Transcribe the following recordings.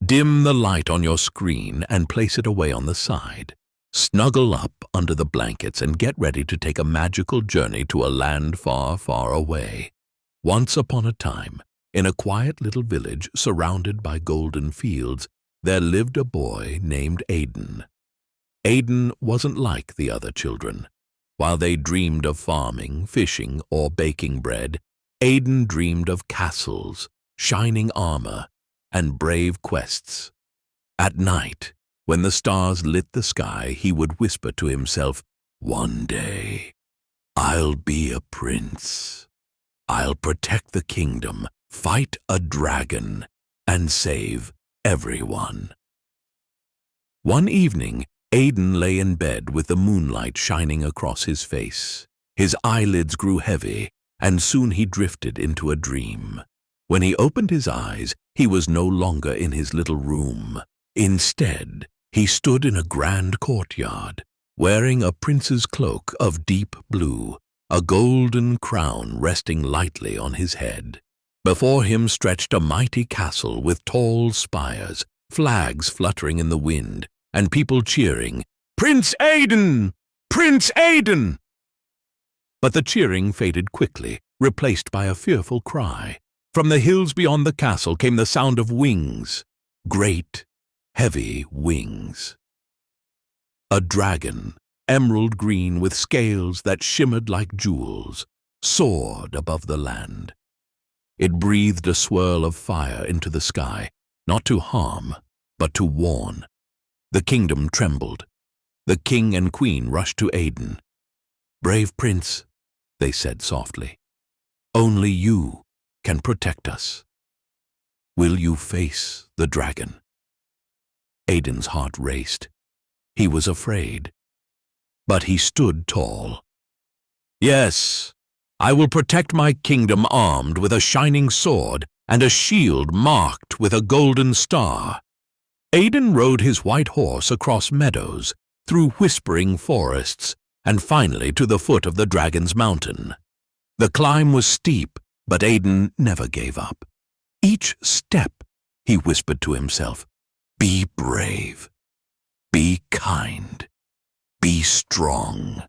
Dim the light on your screen and place it away on the side. Snuggle up under the blankets and get ready to take a magical journey to a land far, far away. Once upon a time, in a quiet little village surrounded by golden fields, there lived a boy named Aden. Aden wasn't like the other children. While they dreamed of farming, fishing, or baking bread, Aden dreamed of castles, shining armor, and brave quests. At night, when the stars lit the sky, he would whisper to himself, "One day, I'll be a prince. I'll protect the kingdom, fight a dragon, and save everyone." One evening, Aden lay in bed with the moonlight shining across his face. His eyelids grew heavy, and soon he drifted into a dream. When he opened his eyes, he was no longer in his little room. Instead, he stood in a grand courtyard, wearing a prince's cloak of deep blue, a golden crown resting lightly on his head. Before him stretched a mighty castle with tall spires, flags fluttering in the wind, and people cheering, "Prince Aden! Prince Aden!" But the cheering faded quickly, replaced by a fearful cry. From the hills beyond the castle came the sound of wings, great, heavy wings. A dragon, emerald green with scales that shimmered like jewels, soared above the land. It breathed a swirl of fire into the sky, not to harm, but to warn. The kingdom trembled. The king and queen rushed to Aden. "Brave prince," they said softly, "only you can protect us. Will you face the dragon?" Aden's heart raced. He was afraid. But he stood tall. "Yes, I will protect my kingdom armed with a shining sword and a shield marked with a golden star." Aden rode his white horse across meadows, through whispering forests, and finally to the foot of the dragon's mountain. The climb was steep, but Aden never gave up. Each step, he whispered to himself, "Be brave, be kind, be strong."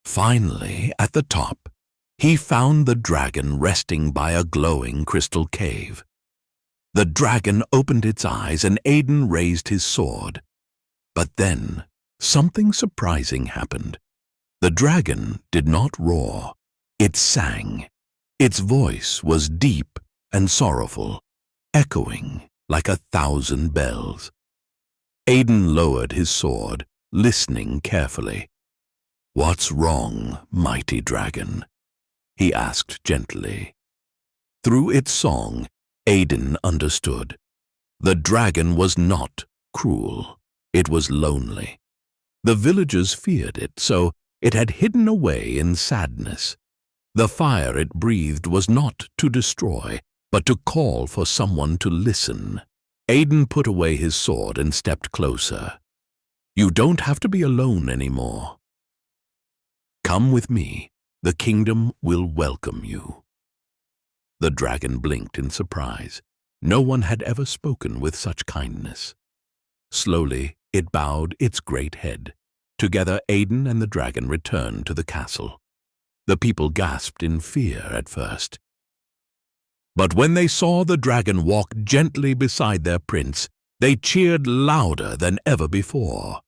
Finally, at the top, he found the dragon resting by a glowing crystal cave. The dragon opened its eyes and Aden raised his sword. But then, something surprising happened. The dragon did not roar. It sang. Its voice was deep and sorrowful, echoing like 1,000 bells. Aden lowered his sword, listening carefully. "What's wrong, mighty dragon?" he asked gently. Through its song, Aden understood. The dragon was not cruel. It was lonely. The villagers feared it, so it had hidden away in sadness. The fire it breathed was not to destroy, but to call for someone to listen. Aden put away his sword and stepped closer. "You don't have to be alone anymore. Come with me. The kingdom will welcome you." The dragon blinked in surprise. No one had ever spoken with such kindness. Slowly, it bowed its great head. Together, Aden and the dragon returned to the castle. The people gasped in fear at first. But when they saw the dragon walk gently beside their prince, they cheered louder than ever before.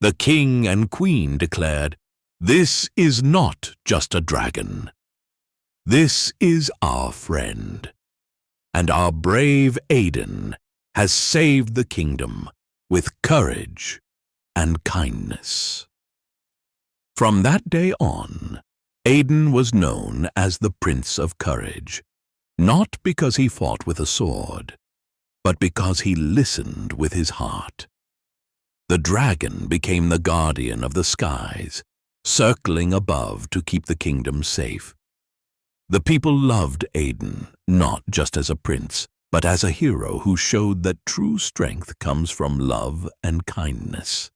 The king and queen declared, "This is not just a dragon. This is our friend, and our brave Aden has saved the kingdom with courage and kindness." From that day on, Aden was known as the Prince of Courage, not because he fought with a sword, but because he listened with his heart. The dragon became the guardian of the skies, circling above to keep the kingdom safe. The people loved Aden, not just as a prince, but as a hero who showed that true strength comes from love and kindness.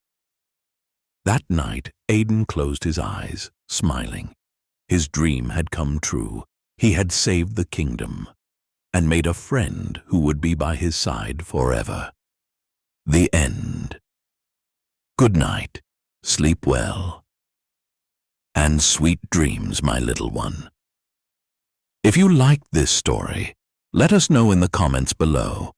That night, Aden closed his eyes, smiling. His dream had come true. He had saved the kingdom. and made a friend who would be by his side forever. The end. Good night, sleep well, and sweet dreams, my little one. If you liked this story, let us know in the comments below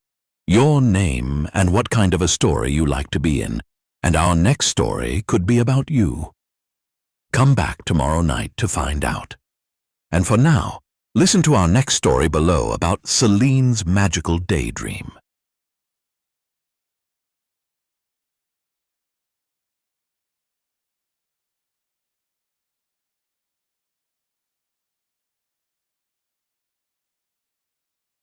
your name and what kind of a story you like to be in, and our next story could be about you. Come back tomorrow night to find out. And for now, listen to our next story below about Celine's magical daydream.